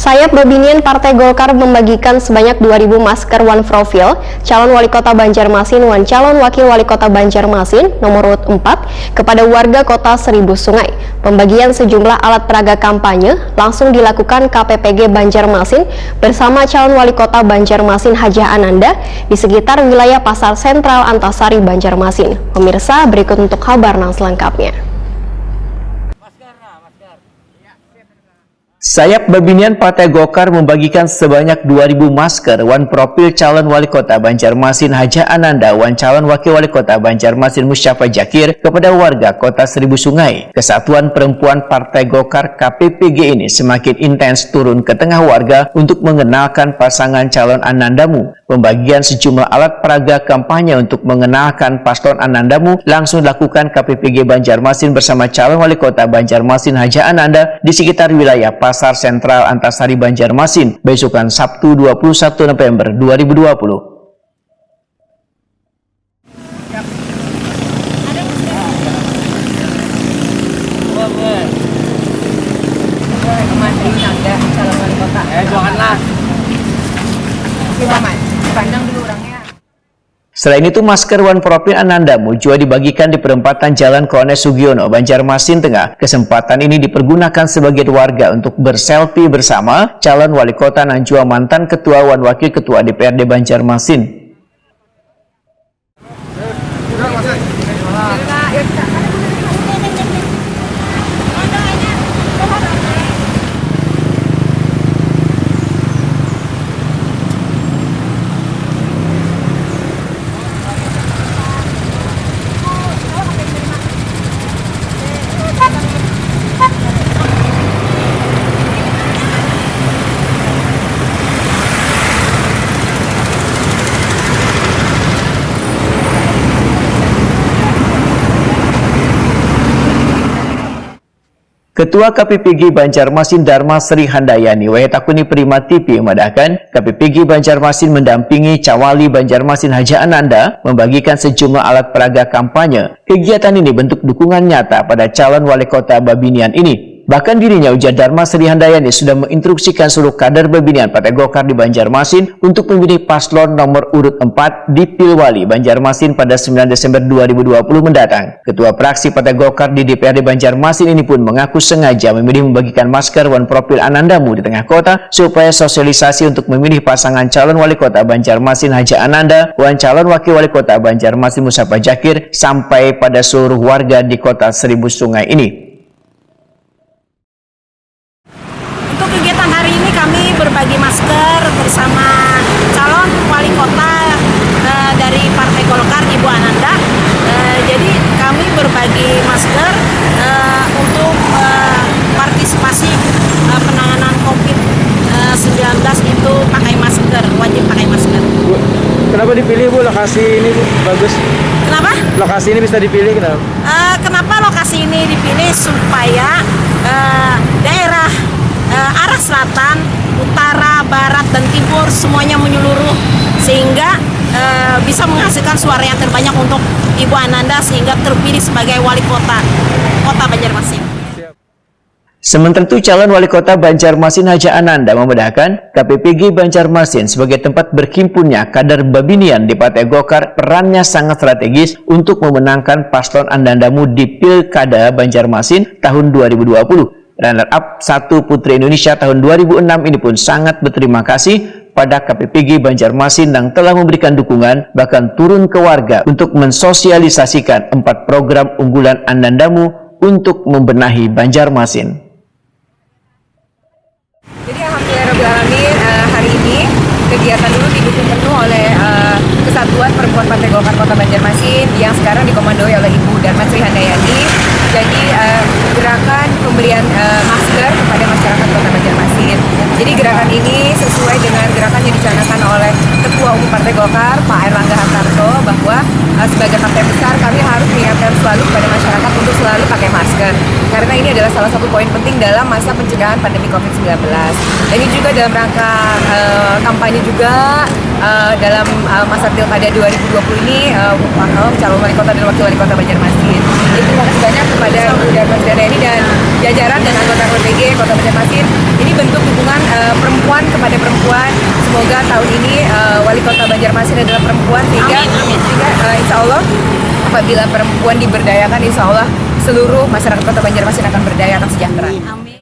Sayap Babinian Partai Golkar membagikan sebanyak 2.000 masker one profil calon wali kota Banjarmasin dan calon wakil wali kota Banjarmasin nomor urut 4 kepada warga kota Seribu Sungai. Pembagian sejumlah alat peraga kampanye langsung dilakukan KPPG Banjarmasin bersama calon wali kota Banjarmasin Hajah Ananda di sekitar wilayah Pasar Sentral Antasari Banjarmasin. Pemirsa, berikut untuk kabar selengkapnya. Sayap Babinian Partai Golkar membagikan sebanyak 2.000 masker one profil calon wali kota Banjarmasin Hajah Ananda dan calon wakil wali kota Banjarmasin Musyafa Jakir kepada warga kota Seribu Sungai. Kesatuan Perempuan Partai Golkar KPPG ini semakin intens turun ke tengah warga untuk mengenalkan pasangan calon Anandamu. Pembagian sejumlah alat peraga kampanye untuk mengenalkan paslon Anandamu langsung dilakukan KPPG Banjarmasin bersama calon wali kota Banjarmasin Hajah Ananda di sekitar wilayah Pasar Sentral Antasari Banjarmasin besokan Sabtu 21 November 2020. Selain itu, masker one profil Anandamu juga dibagikan di perempatan Jalan Kolonel Sugiono, Banjarmasin Tengah. Kesempatan ini dipergunakan sebagai warga untuk berselfie bersama calon wali kota dan juga mantan ketua dan wakil ketua DPRD Banjarmasin. Ketua KPPG Banjarmasin Dharma Sri Handayani Wahetakuni Prima TV memandahkan KPPG Banjarmasin mendampingi Cawali Banjarmasin Hajah Ananda membagikan sejumlah alat peraga kampanye. Kegiatan ini bentuk dukungan nyata pada calon wali kota Babinian ini. Bahkan dirinya, ujar Dharma Sri Handayani, sudah menginstruksikan seluruh kader Babinian Partai Golkar di Banjarmasin untuk memilih paslon nomor urut 4 di Pilwali Banjarmasin pada 9 Desember 2020 mendatang. Ketua fraksi Partai Golkar di DPRD Banjarmasin ini pun mengaku sengaja memilih membagikan masker one profil Anandamu di tengah kota supaya sosialisasi untuk memilih pasangan calon wali kota Banjarmasin Hajah Ananda dan calon wakil wali kota Banjarmasin Musyafa Jakir sampai pada seluruh warga di kota Seribu Sungai ini. Untuk kegiatan hari ini kami berbagi masker bersama calon wali kota dari Partai Golkar, Ibu Ananda. Jadi kami berbagi masker untuk partisipasi penanganan COVID-19 itu pakai masker, wajib pakai masker. Bu, kenapa dipilih Bu lokasi ini Bu? Bagus. Kenapa? Lokasi ini bisa dipilih kenapa? Kenapa lokasi ini dipilih? Supaya daerah arah selatan, utara, barat, dan timur semuanya menyeluruh sehingga bisa menghasilkan suara yang terbanyak untuk Ibu Ananda sehingga terpilih sebagai wali kota Banjarmasin. Sementara itu, calon wali kota Banjarmasin Hajah Ananda membedakan KPPG Banjarmasin sebagai tempat berhimpunnya kader Babinian di Partai Golkar perannya sangat strategis untuk memenangkan paslon Anandamu di Pilkada Banjarmasin tahun 2020. Runner-up 1 Putri Indonesia tahun 2006 ini pun sangat berterima kasih pada KPPG Banjarmasin yang telah memberikan dukungan, bahkan turun ke warga untuk mensosialisasikan 4 program unggulan Anandamu untuk membenahi Banjarmasin. Jadi alhamdulillah hari ini kegiatan dulu didukung penuh oleh Kesatuan Perempuan Partai Golkar Kota Banjarmasin yang sekarang dikomandoi oleh Ibu Dharma Sri Handayani. Jadi gerakan pemberian masker kepada masyarakat Kota Banjarmasin. Jadi gerakan ini sesuai dengan gerakan yang dicanangkan oleh Ketua Umum Partai Golkar Pak Erlangga Hartarto bahwa sebagai partai besar kami harus mengingatkan selalu kepada masyarakat untuk selalu pakai masker. Karena ini adalah salah satu poin penting dalam masa pencegahan pandemi COVID-19. Dan ini juga dalam rangka kampanye juga dalam masa Pilkada 2020 ini calon wali kota dan wakil wali kota Banjarmasin. Jadi terima kasih banyak kepada Bu Dharma Sri Handayani dan jajaran dan anggota KPPG Kota Banjarmasin. Ini bentuk dukungan perempuan kepada perempuan. Semoga tahun ini Wali Kota Banjarmasin adalah perempuan, sehingga insya Allah apabila perempuan diberdayakan, insya Allah seluruh masyarakat Kota Banjarmasin akan berdaya, akan sejahtera. Amin.